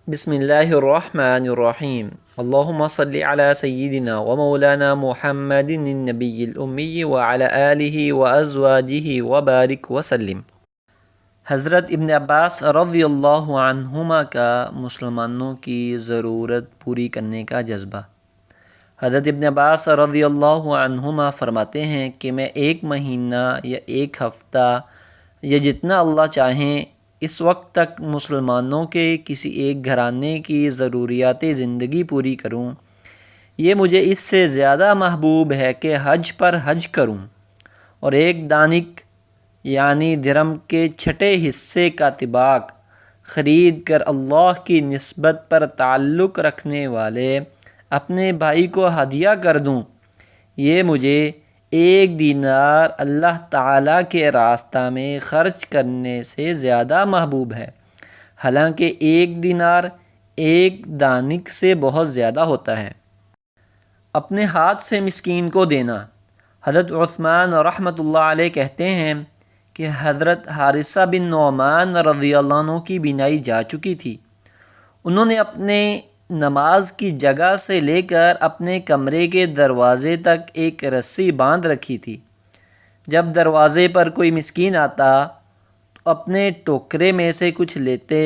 بسم اللہ الرحمن الرحیم اللہم صلی علی سیدنا و مولانا محمد النبی الامی وعلی آلہ و ازواجہ وبارک وسلم۔ حضرت ابن عباس رضی اللہ عنہما کا مسلمانوں کی ضرورت پوری کرنے کا جذبہ۔ حضرت ابن عباس رضی اللہ عنہما فرماتے ہیں کہ میں ایک مہینہ یا ایک ہفتہ یا جتنا اللہ چاہیں اس وقت تک مسلمانوں کے کسی ایک گھرانے کی ضروریات زندگی پوری کروں، یہ مجھے اس سے زیادہ محبوب ہے کہ حج پر حج کروں اور ایک دانک یعنی درم کے چھٹے حصے کا طباق خرید کر اللہ کی نسبت پر تعلق رکھنے والے اپنے بھائی کو ہدیہ کر دوں، یہ مجھے ایک دینار اللہ تعالیٰ کے راستہ میں خرچ کرنے سے زیادہ محبوب ہے، حالانکہ ایک دینار ایک دانک سے بہت زیادہ ہوتا ہے۔ اپنے ہاتھ سے مسکین کو دینا۔ حضرت عثمان رحمۃ اللہ علیہ کہتے ہیں کہ حضرت حارثہ بن نعمان رضی اللہ عنہ کی بینائی جا چکی تھی۔ انہوں نے اپنے نماز کی جگہ سے لے کر اپنے کمرے کے دروازے تک ایک رسی باندھ رکھی تھی۔ جب دروازے پر کوئی مسکین آتا تو اپنے ٹوکرے میں سے کچھ لیتے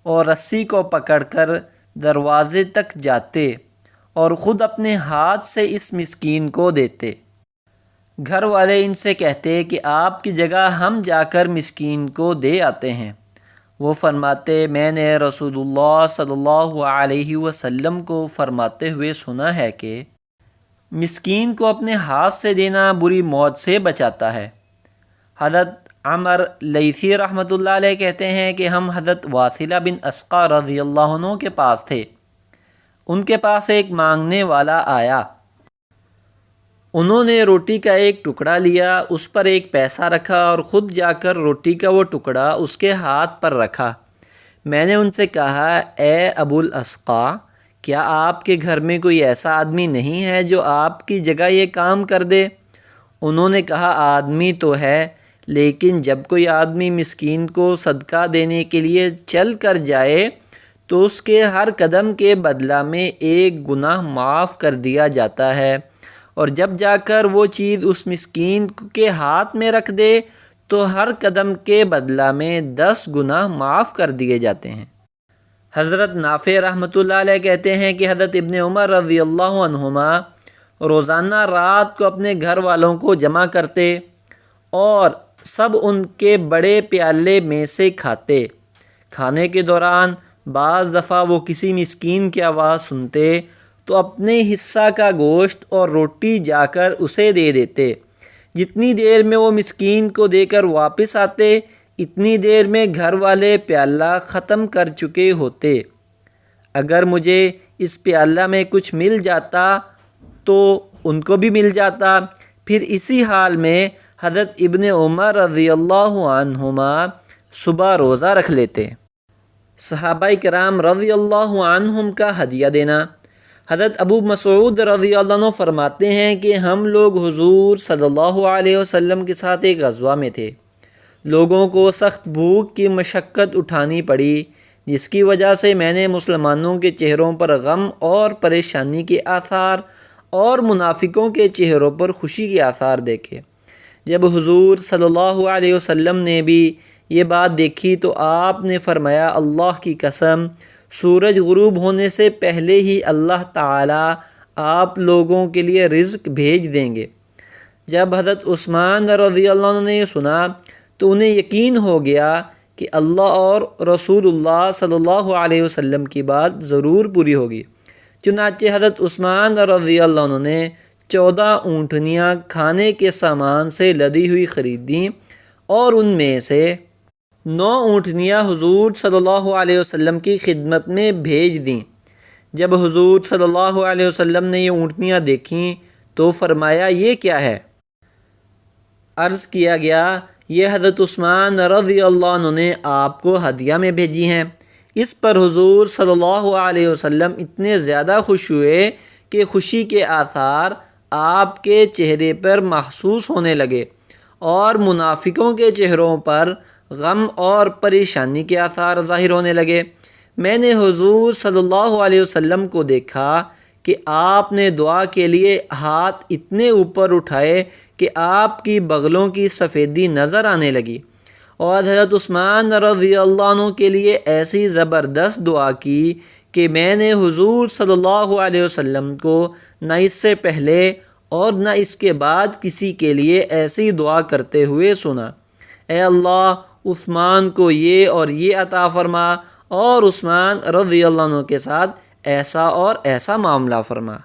اور رسی کو پکڑ کر دروازے تک جاتے اور خود اپنے ہاتھ سے اس مسکین کو دیتے۔ گھر والے ان سے کہتے کہ آپ کی جگہ ہم جا کر مسکین کو دے آتے ہیں۔ وہ فرماتے میں نے رسول اللہ صلی اللہ علیہ وسلم کو فرماتے ہوئے سنا ہے کہ مسکین کو اپنے ہاتھ سے دینا بری موت سے بچاتا ہے۔ حضرت عمر لیثی رحمۃ اللہ علیہ کہتے ہیں کہ ہم حضرت واثلہ بن اسقع رضی اللہ عنہ کے پاس تھے۔ ان کے پاس ایک مانگنے والا آیا۔ انہوں نے روٹی کا ایک ٹکڑا لیا، اس پر ایک پیسہ رکھا اور خود جا کر روٹی کا وہ ٹکڑا اس کے ہاتھ پر رکھا۔ میں نے ان سے کہا اے ابو الاسقع، کیا آپ کے گھر میں کوئی ایسا آدمی نہیں ہے جو آپ کی جگہ یہ کام کر دے؟ انہوں نے کہا آدمی تو ہے، لیکن جب کوئی آدمی مسکین کو صدقہ دینے کے لیے چل کر جائے تو اس کے ہر قدم کے بدلہ میں ایک گناہ معاف کر دیا جاتا ہے، اور جب جا کر وہ چیز اس مسکین کے ہاتھ میں رکھ دے تو ہر قدم کے بدلہ میں 10 گناہ معاف کر دیے جاتے ہیں۔ حضرت نافع رحمۃ اللہ علیہ کہتے ہیں کہ حضرت ابن عمر رضی اللہ عنہما روزانہ رات کو اپنے گھر والوں کو جمع کرتے اور سب ان کے بڑے پیالے میں سے کھاتے۔ کھانے کے دوران بعض دفعہ وہ کسی مسکین کی آواز سنتے تو اپنے حصہ کا گوشت اور روٹی جا کر اسے دے دیتے۔ جتنی دیر میں وہ مسکین کو دے کر واپس آتے اتنی دیر میں گھر والے پیالہ ختم کر چکے ہوتے۔ اگر مجھے اس پیالہ میں کچھ مل جاتا تو ان کو بھی مل جاتا۔ پھر اسی حال میں حضرت ابن عمر رضی اللہ عنہما صبح روزہ رکھ لیتے۔ صحابہ کرام رضی اللہ عنہم کا ہدیہ دینا۔ حضرت ابو مسعود رضی اللہ عنہ فرماتے ہیں کہ ہم لوگ حضور صلی اللہ علیہ وسلم کے ساتھ ایک غزوہ میں تھے۔ لوگوں کو سخت بھوک کی مشقت اٹھانی پڑی، جس کی وجہ سے میں نے مسلمانوں کے چہروں پر غم اور پریشانی کے آثار اور منافقوں کے چہروں پر خوشی کے آثار دیکھے۔ جب حضور صلی اللہ علیہ وسلم نے بھی یہ بات دیکھی تو آپ نے فرمایا اللہ کی قسم، سورج غروب ہونے سے پہلے ہی اللہ تعالیٰ آپ لوگوں کے لیے رزق بھیج دیں گے۔ جب حضرت عثمان رضی اللہ عنہ نے یہ سنا تو انہیں یقین ہو گیا کہ اللہ اور رسول اللہ صلی اللہ علیہ وسلم کی بات ضرور پوری ہوگی۔ چنانچہ حضرت عثمان رضی اللہ عنہ نے 14 اونٹنیاں کھانے کے سامان سے لدی ہوئی خریدیں اور ان میں سے 9 اونٹنیاں حضور صلی اللہ علیہ وسلم کی خدمت میں بھیج دیں۔ جب حضور صلی اللہ علیہ وسلم نے یہ اونٹنیاں دیکھیں تو فرمایا یہ کیا ہے؟ عرض کیا گیا یہ حضرت عثمان رضی اللہ عنہ نے آپ کو ہدیہ میں بھیجی ہیں۔ اس پر حضور صلی اللہ علیہ وسلم اتنے زیادہ خوش ہوئے کہ خوشی کے آثار آپ کے چہرے پر محسوس ہونے لگے اور منافقوں کے چہروں پر غم اور پریشانی کے آثار ظاہر ہونے لگے۔ میں نے حضور صلی اللہ علیہ وسلم کو دیکھا کہ آپ نے دعا کے لیے ہاتھ اتنے اوپر اٹھائے کہ آپ کی بغلوں کی سفیدی نظر آنے لگی، اور حضرت عثمان رضی اللہ عنہ کے لیے ایسی زبردست دعا کی کہ میں نے حضور صلی اللہ علیہ وسلم کو نہ اس سے پہلے اور نہ اس کے بعد کسی کے لیے ایسی دعا کرتے ہوئے سنا۔ اے اللہ، عثمان کو یہ اور یہ عطا فرما، اور عثمان رضی اللہ عنہ کے ساتھ ایسا اور ایسا معاملہ فرما۔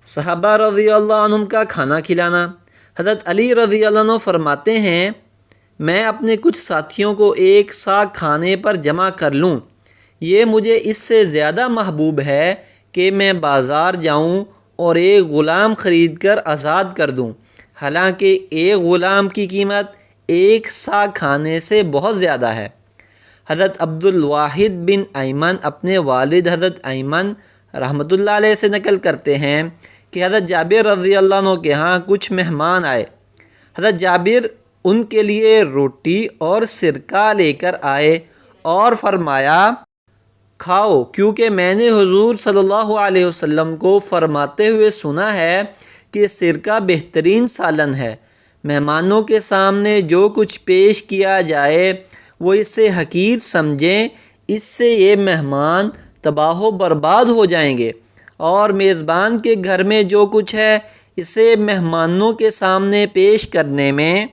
صحابہ رضی اللہ عنہم کا کھانا کھلانا۔ حضرت علی رضی اللہ عنہ فرماتے ہیں، میں اپنے کچھ ساتھیوں کو ایک سا کھانے پر جمع کر لوں، یہ مجھے اس سے زیادہ محبوب ہے کہ میں بازار جاؤں اور ایک غلام خرید کر آزاد کر دوں، حالانکہ ایک غلام کی قیمت ایک سا کھانے سے بہت زیادہ ہے۔ حضرت عبد الواحد بن ایمن اپنے والد حضرت ایمن رحمۃ اللہ علیہ سے نقل کرتے ہیں کہ حضرت جابر رضی اللہ عنہ کے ہاں کچھ مہمان آئے۔ حضرت جابر ان کے لیے روٹی اور سرکہ لے کر آئے اور فرمایا، کھاؤ، کیونکہ میں نے حضور صلی اللہ علیہ وسلم کو فرماتے ہوئے سنا ہے کہ سرکہ بہترین سالن ہے۔ مہمانوں کے سامنے جو کچھ پیش کیا جائے وہ اسے حقیر سمجھیں، اس سے یہ مہمان تباہ و برباد ہو جائیں گے، اور میزبان کے گھر میں جو کچھ ہے اسے مہمانوں کے سامنے پیش کرنے میں